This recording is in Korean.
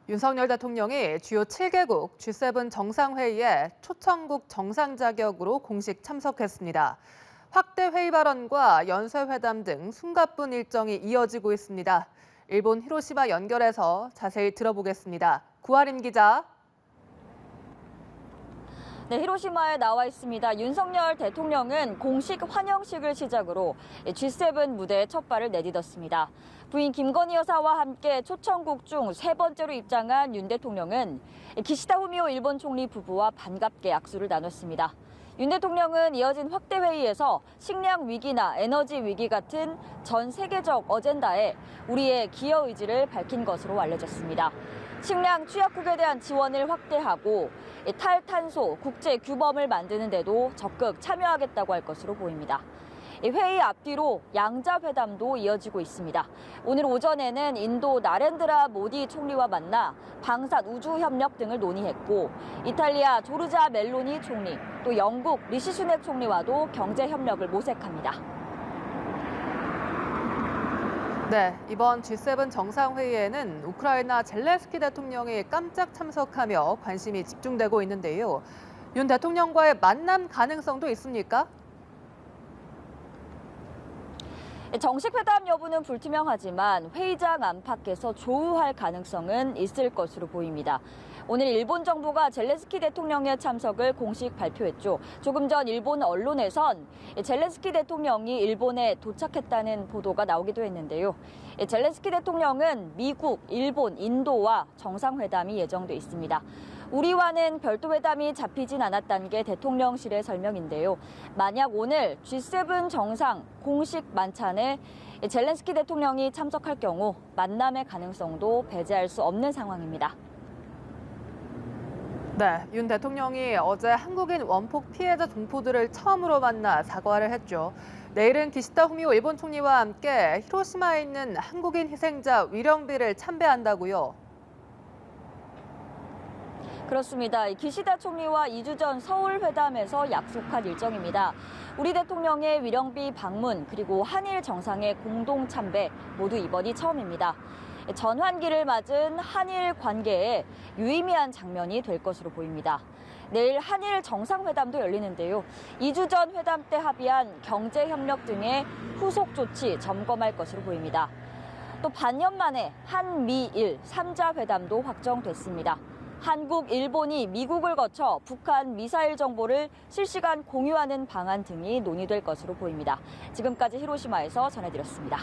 윤석열 대통령이 주요 7개국 G7 정상회의에 초청국 정상 자격으로 공식 참석했습니다. 확대 회의 발언과 연쇄회담 등 숨가쁜 일정이 이어지고 있습니다. 일본 히로시마 연결해서 자세히 들어보겠습니다. 구하림 기자. 네, 히로시마에 나와 있습니다. 윤석열 대통령은 공식 환영식을 시작으로 G7 무대에 첫 발을 내딛었습니다. 부인 김건희 여사와 함께 초청국 중 세 번째로 입장한 윤 대통령은 기시다 후미오 일본 총리 부부와 반갑게 악수를 나눴습니다. 윤 대통령은 이어진 확대 회의에서 식량 위기나 에너지 위기 같은 전 세계적 어젠다에 우리의 기여 의지를 밝힌 것으로 알려졌습니다. 식량 취약국에 대한 지원을 확대하고 탈탄소 국제 규범을 만드는 데도 적극 참여하겠다고 할 것으로 보입니다. 회의 앞뒤로 양자 회담도 이어지고 있습니다. 오늘 오전에는 인도 나렌드라 모디 총리와 만나 방산 우주 협력 등을 논의했고, 이탈리아 조르자 멜로니 총리, 또 영국 리시 수넥 총리와도 경제 협력을 모색합니다. 네, 이번 G7 정상회의에는 우크라이나 젤렌스키 대통령이 깜짝 참석하며 관심이 집중되고 있는데요. 윤 대통령과의 만남 가능성도 있습니까? 정식 회담 여부는 불투명하지만 회의장 안팎에서 조우할 가능성은 있을 것으로 보입니다. 오늘 일본 정부가 젤렌스키 대통령의 참석을 공식 발표했죠. 조금 전 일본 언론에선 젤렌스키 대통령이 일본에 도착했다는 보도가 나오기도 했는데요. 젤렌스키 대통령은 미국, 일본, 인도와 정상회담이 예정돼 있습니다. 우리와는 별도 회담이 잡히진 않았다는 게 대통령실의 설명인데요. 만약 오늘 G7 정상 공식 만찬에 젤렌스키 대통령이 참석할 경우 만남의 가능성도 배제할 수 없는 상황입니다. 네, 윤 대통령이 어제 한국인 원폭 피해자 동포들을 처음으로 만나 사과를 했죠. 내일은 기시다 후미오 일본 총리와 함께 히로시마에 있는 한국인 희생자 위령비를 참배한다고요. 그렇습니다. 기시다 총리와 2주 전 서울 회담에서 약속한 일정입니다. 우리 대통령의 위령비 방문 그리고 한일 정상의 공동 참배 모두 이번이 처음입니다. 전환기를 맞은 한일 관계에 유의미한 장면이 될 것으로 보입니다. 내일 한일 정상회담도 열리는데요. 2주 전 회담 때 합의한 경제협력 등의 후속 조치 점검할 것으로 보입니다. 또 반년 만에 한미일 3자 회담도 확정됐습니다. 한국, 일본이 미국을 거쳐 북한 미사일 정보를 실시간 공유하는 방안 등이 논의될 것으로 보입니다. 지금까지 히로시마에서 전해드렸습니다.